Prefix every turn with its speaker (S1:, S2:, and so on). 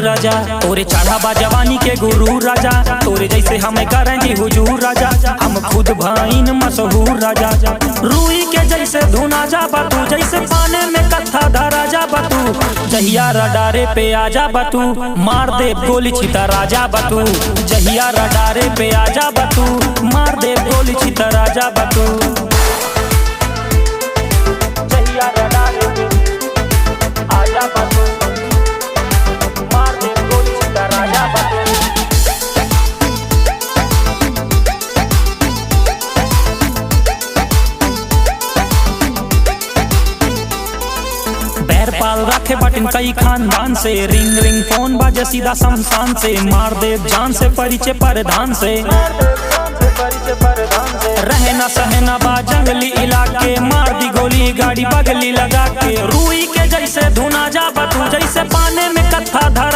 S1: राजा, तोरे चढ़ा बा जवानी के गुरु राजा, तोरे जैसे हमें करेंगे हुजूर राजा, हम खुद भाईन मशहूर राजा। रूई के जैसे धुना जा बतू, जैसे पाने में कत्था धरा जा बतू, जहिया रडारे पे आजा बतू, मार दे गोली छिता राजा बतू, जहिया रडारे पे आजा बतू, मार दे गोली छिता राजा बतू, जहिया रडारे पे आजा बतू, मार दे गोली छिता राजा बतू। बैर पाल रखे बटन कई खानदान से, रिंग रिंग फोन बाजे सीधा शमशान से, मार दे जान से परिचय परधान से, रहना सहना बा जंगली इलाके, मार दी गोली गाड़ी बगली लगा के, रूई के जैसे धुना जा बतू, जैसे पाने में कत्था धरा